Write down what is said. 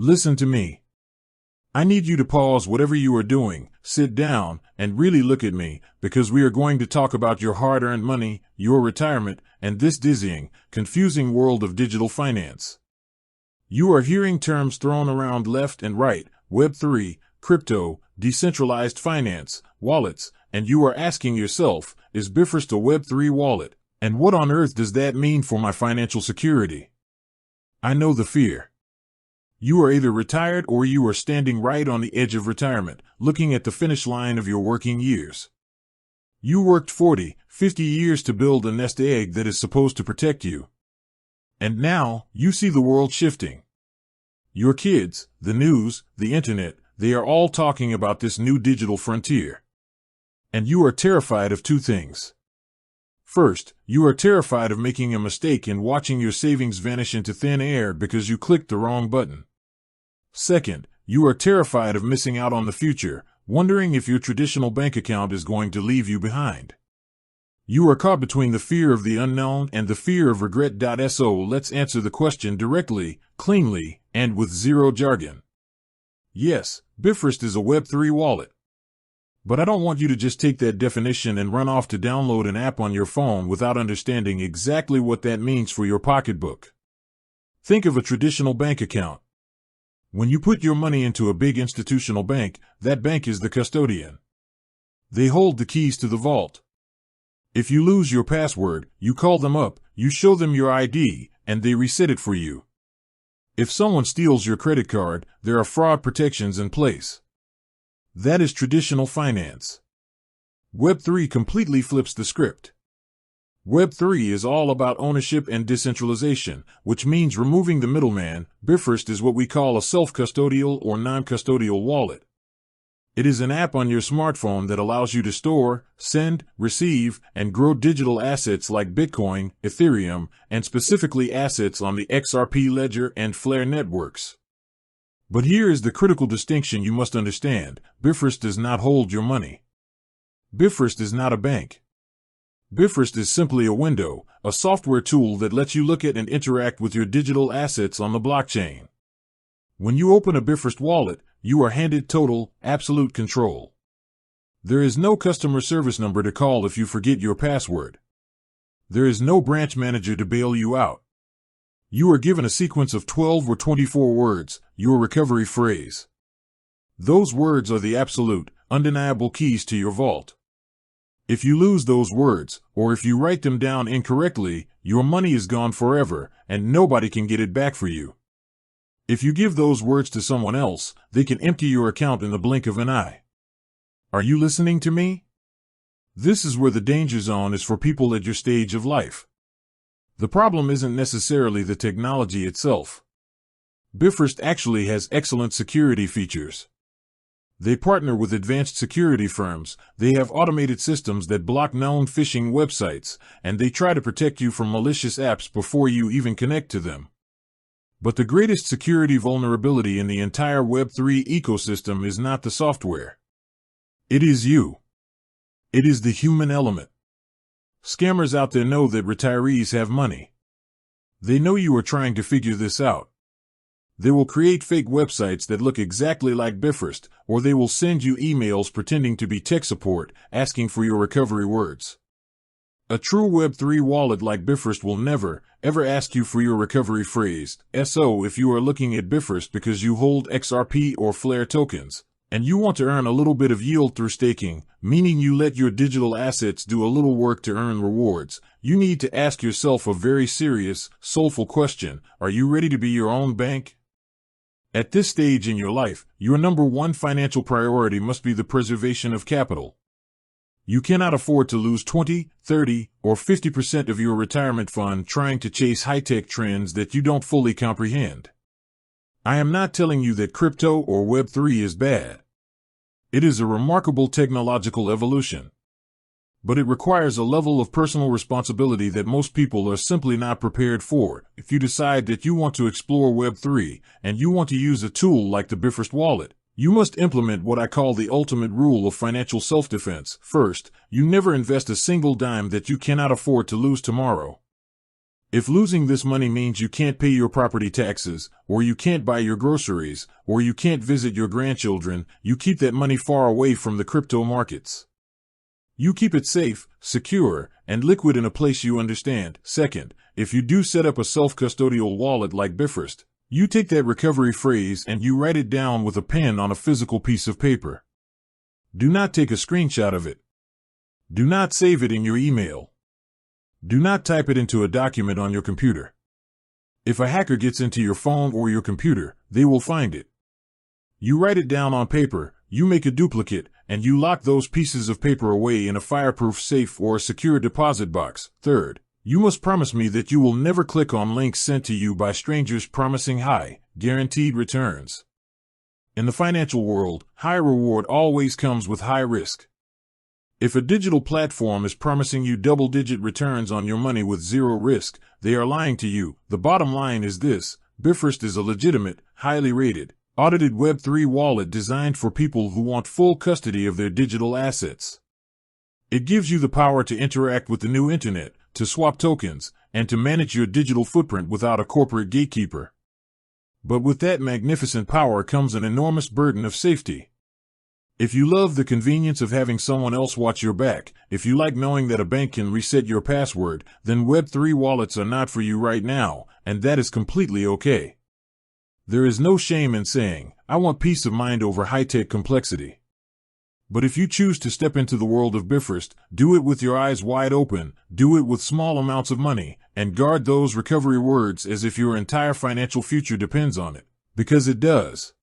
Listen to me. I need you to pause whatever you are doing, sit down, and really look at me, because we are going to talk about your hard-earned money, your retirement, and this dizzying, confusing world of digital finance. You are hearing terms thrown around left and right: Web3, crypto, decentralized finance, wallets, and you are asking yourself, is Bifrost a Web3 wallet? And what on earth does that mean for my financial security? I know the fear. You are either retired or you are standing right on the edge of retirement, looking at the finish line of your working years. You worked 40, 50 years to build a nest egg that is supposed to protect you. And now, you see the world shifting. Your kids, the news, the internet, they are all talking about this new digital frontier. And you are terrified of two things. First, you are terrified of making a mistake and watching your savings vanish into thin air because you clicked the wrong button. Second, you are terrified of missing out on the future, wondering if your traditional bank account is going to leave you behind. You are caught between the fear of the unknown and the fear of regret. So let's answer the question directly, cleanly, and with zero jargon. Yes, Bifrost is a Web3 wallet. But I don't want you to just take that definition and run off to download an app on your phone without understanding exactly what that means for your pocketbook. Think of a traditional bank account. When you put your money into a big institutional bank, that bank is the custodian. They hold the keys to the vault. If you lose your password, you call them up, you show them your ID, and they reset it for you. If someone steals your credit card, there are fraud protections in place. That is traditional finance. Web3 completely flips the script. Web3 is all about ownership and decentralization, which means removing the middleman. Bifrost is what we call a self-custodial or non-custodial wallet. It is an app on your smartphone that allows you to store, send, receive, and grow digital assets like Bitcoin, Ethereum, and specifically assets on the XRP Ledger and Flare networks. But here is the critical distinction you must understand: Bifrost does not hold your money. Bifrost is not a bank. Bifrost is simply a window, a software tool that lets you look at and interact with your digital assets on the blockchain. When you open a Bifrost wallet, you are handed total, absolute control. There is no customer service number to call if you forget your password. There is no branch manager to bail you out. You are given a sequence of 12 or 24 words, your recovery phrase. Those words are the absolute, undeniable keys to your vault. If you lose those words, or if you write them down incorrectly, your money is gone forever, and nobody can get it back for you. If you give those words to someone else, they can empty your account in the blink of an eye. Are you listening to me? This is where the danger zone is for people at your stage of life. The problem isn't necessarily the technology itself. Bifrost actually has excellent security features. They partner with advanced security firms, they have automated systems that block known phishing websites, and they try to protect you from malicious apps before you even connect to them. But the greatest security vulnerability in the entire Web3 ecosystem is not the software. It is you. It is the human element. Scammers out there know that retirees have money. They know you are trying to figure this out. They will create fake websites that look exactly like Bifrost, or they will send you emails pretending to be tech support, asking for your recovery words. A true Web3 wallet like Bifrost will never, ever ask you for your recovery phrase. So if you are looking at Bifrost because you hold XRP or Flare tokens, and you want to earn a little bit of yield through staking, meaning you let your digital assets do a little work to earn rewards, you need to ask yourself a very serious, soulful question: are you ready to be your own bank? At this stage in your life, your number one financial priority must be the preservation of capital. You cannot afford to lose 20, 30, or 50% of your retirement fund trying to chase high-tech trends that you don't fully comprehend. I am not telling you that crypto or Web3 is bad. It is a remarkable technological evolution. But it requires a level of personal responsibility that most people are simply not prepared for. If you decide that you want to explore Web3 and you want to use a tool like the Bifrost Wallet, you must implement what I call the ultimate rule of financial self-defense. First, you never invest a single dime that you cannot afford to lose tomorrow. If losing this money means you can't pay your property taxes, or you can't buy your groceries, or you can't visit your grandchildren, you keep that money far away from the crypto markets. You keep it safe, secure, and liquid in a place you understand. Second, if you do set up a self-custodial wallet like Bifrost, you take that recovery phrase and you write it down with a pen on a physical piece of paper. Do not take a screenshot of it. Do not save it in your email. Do not type it into a document on your computer. If a hacker gets into your phone or your computer, they will find it. You write it down on paper, you make a duplicate, and you lock those pieces of paper away in a fireproof safe or a secure deposit box. Third, you must promise me that you will never click on links sent to you by strangers promising high, guaranteed returns. In the financial world, high reward always comes with high risk. If a digital platform is promising you double-digit returns on your money with zero risk, they are lying to you. The bottom line is this: Bifrost is a legitimate, highly rated, audited Web3 wallet designed for people who want full custody of their digital assets. It gives you the power to interact with the new internet, to swap tokens, and to manage your digital footprint without a corporate gatekeeper. But with that magnificent power comes an enormous burden of safety. If you love the convenience of having someone else watch your back, if you like knowing that a bank can reset your password, then Web3 wallets are not for you right now, and that is completely okay. There is no shame in saying, I want peace of mind over high-tech complexity. But if you choose to step into the world of Bifrost, do it with your eyes wide open, do it with small amounts of money, and guard those recovery words as if your entire financial future depends on it. Because it does.